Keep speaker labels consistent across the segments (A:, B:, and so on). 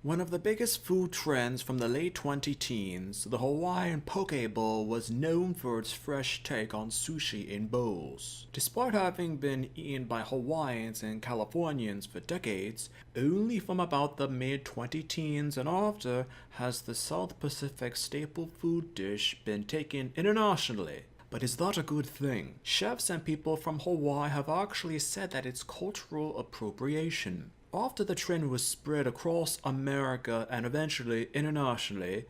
A: One of the biggest food trends from the late 2010s, the Hawaiian Poke Bowl was known for its fresh take on sushi in bowls. Despite having been eaten by Hawaiians and Californians for decades, only from about the mid-2010s and after has the South Pacific staple food dish been taken internationally. But is that a good thing? Chefs and people from Hawaii have actually said that it's cultural appropriation. After the trend was spread across America and eventually internationally,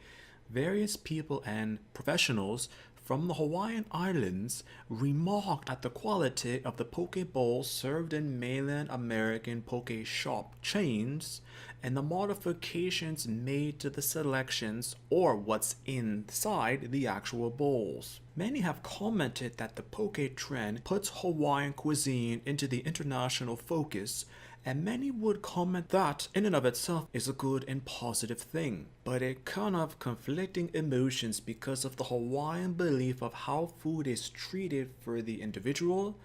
A: various people and professionals from the Hawaiian Islands remarked at the quality of the poke bowls served in mainland American poke shop chains and the modifications made to the selections or what's inside the actual bowls. Many have commented that the poke trend puts Hawaiian cuisine into the international focus, and many would comment that in and of itself is a good and positive thing. But it kind of conflicting emotions because of the Hawaiian belief of how food is treated for the individual,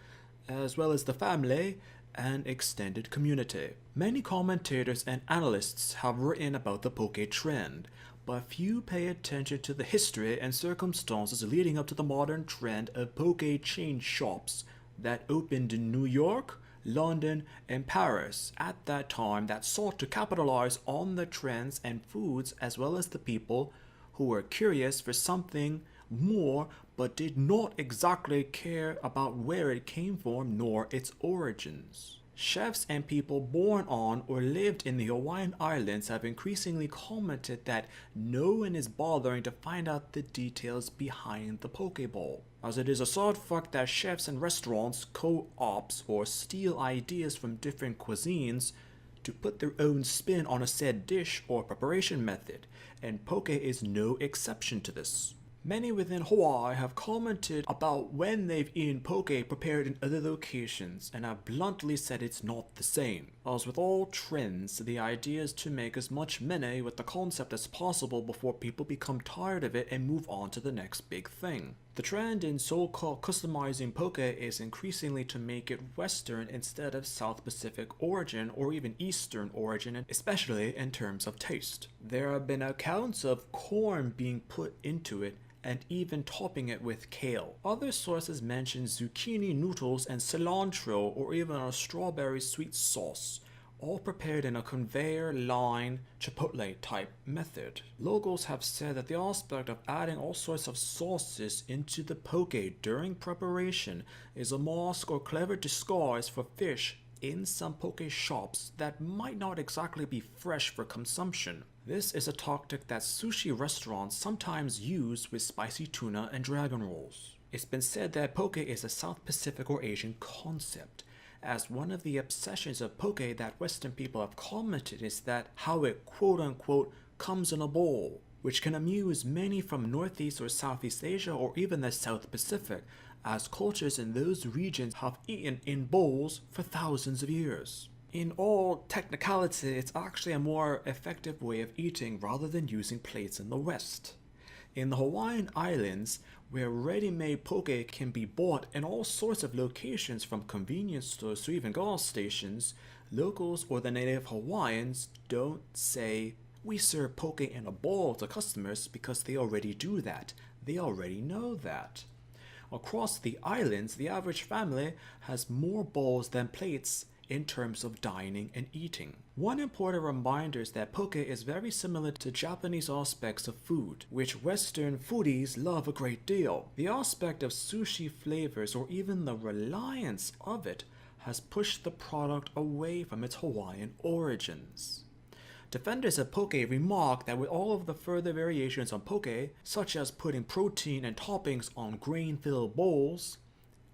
A: as well as the family and extended community. Many commentators and analysts have written about the poke trend, but few pay attention to the history and circumstances leading up to the modern trend of poke chain shops that opened in New York, London, and Paris at that time that sought to capitalize on the trends and foods as well as the people who were curious for something more but did not exactly care about where it came from nor its origins. Chefs and people born on or lived in the Hawaiian Islands have increasingly commented that no one is bothering to find out the details behind the poke bowl, as it is a sad fact that chefs and restaurants co-ops or steal ideas from different cuisines to put their own spin on a said dish or preparation method, and poke is no exception to this. Many within Hawaii have commented about when they've eaten poke prepared in other locations and have bluntly said it's not the same. As with all trends, the idea is to make as much money with the concept as possible before people become tired of it and move on to the next big thing. The trend in so-called customizing poke is increasingly to make it Western instead of South Pacific origin or even Eastern origin, especially in terms of taste. There have been accounts of corn being put into it and even topping it with kale. Other sources mention zucchini noodles and cilantro or even a strawberry sweet sauce, all prepared in a conveyor line chipotle type method. Locals have said that the aspect of adding all sorts of sauces into the poke during preparation is a mask or clever disguise for fish in some poke shops that might not exactly be fresh for consumption. This is a tactic that sushi restaurants sometimes use with spicy tuna and dragon rolls. It's been said that poke is a South Pacific or Asian concept, as one of the obsessions of poke that Western people have commented is that how it quote-unquote comes in a bowl, which can amuse many from Northeast or Southeast Asia or even the South Pacific, as cultures in those regions have eaten in bowls for thousands of years. In all technicality, it's actually a more effective way of eating rather than using plates in the West. In the Hawaiian Islands, where ready-made poke can be bought in all sorts of locations from convenience stores to even gas stations, locals or the native Hawaiians don't say, "We serve poke in a bowl" to customers because they already do that. They already know that. Across the islands, the average family has more bowls than plates in terms of dining and eating. One important reminder is that poke is very similar to Japanese aspects of food, which Western foodies love a great deal. The aspect of sushi flavors or even the reliance of it has pushed the product away from its Hawaiian origins. Defenders of poke remark that with all of the further variations on poke, such as putting protein and toppings on grain-filled bowls,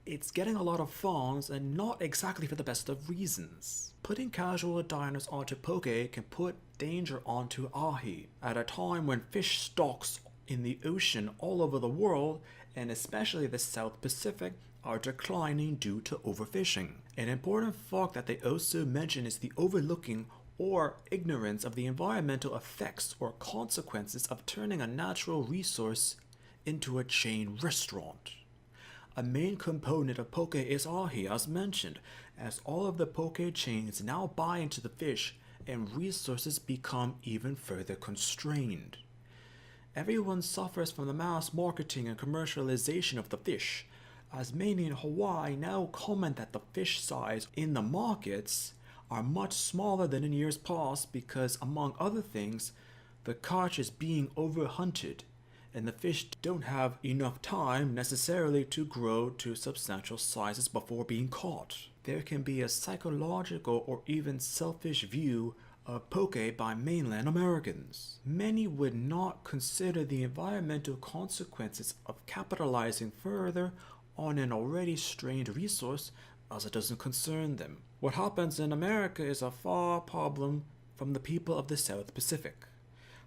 A: it's getting a lot of fans and not exactly for the best of reasons. Putting casual diners onto poke can put danger onto ahi at a time when fish stocks in the ocean all over the world, and especially the South Pacific, are declining due to overfishing. An important fact that they also mention is the overlooking or ignorance of the environmental effects or consequences of turning a natural resource into a chain restaurant. A main component of poke is ahi, as mentioned, as all of the poke chains now buy into the fish and resources become even further constrained. Everyone suffers from the mass marketing and commercialization of the fish, as many in Hawaii now comment that the fish size in the markets are much smaller than in years past because, among other things, the catch is being overhunted, and the fish don't have enough time necessarily to grow to substantial sizes before being caught. There can be a psychological or even selfish view of poke by mainland Americans. Many would not consider the environmental consequences of capitalizing further on an already strained resource as it doesn't concern them. What happens in America is a far problem from the people of the South Pacific.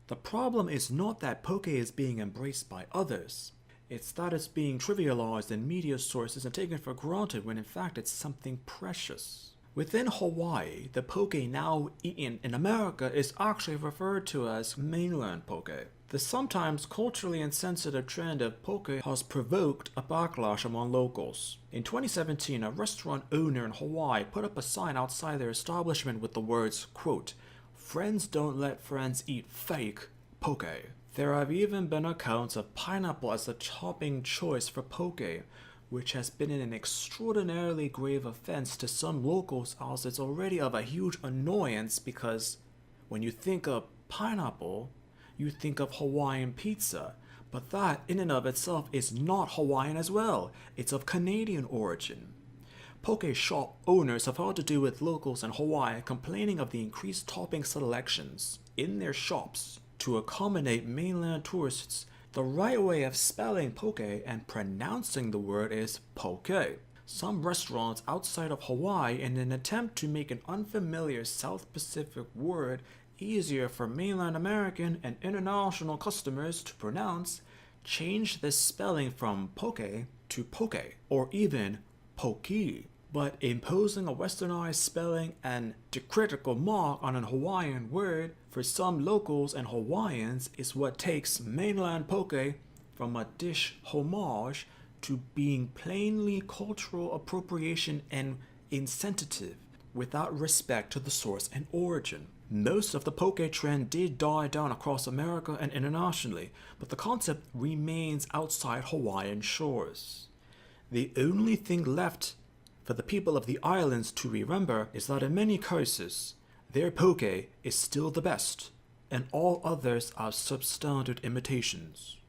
A: The problem is not that poke is being embraced by others. It's that it's being trivialized in media sources and taken for granted when in fact it's something precious. Within Hawaii, the poke now eaten in America is actually referred to as mainland poke. The sometimes culturally insensitive trend of poke has provoked a backlash among locals. In 2017, a restaurant owner in Hawaii put up a sign outside their establishment with the words, quote, "Friends don't let friends eat fake poke." There have even been accounts of pineapple as a topping choice for poke, which has been an extraordinarily grave offense to some locals as it's already of a huge annoyance because when you think of pineapple, you think of Hawaiian pizza, but that in and of itself is not Hawaiian as well. It's of Canadian origin. Poke shop owners have had to do with locals in Hawaii complaining of the increased topping selections in their shops to accommodate mainland tourists. The right way of spelling poke and pronouncing the word is poke. Some restaurants outside of Hawaii, in an attempt to make an unfamiliar South Pacific word easier for mainland American and international customers to pronounce, change the spelling from poke to poke or even pokey. But imposing a westernized spelling and diacritical mark on an Hawaiian word for some locals and Hawaiians is what takes mainland poke from a dish homage to being plainly cultural appropriation and insensitive without respect to the source and origin. Most of the poke trend did die down across America and internationally, but the concept remains outside Hawaiian shores. The only thing left for the people of the islands to remember is that in many cases, their poke is still the best, and all others are substandard imitations.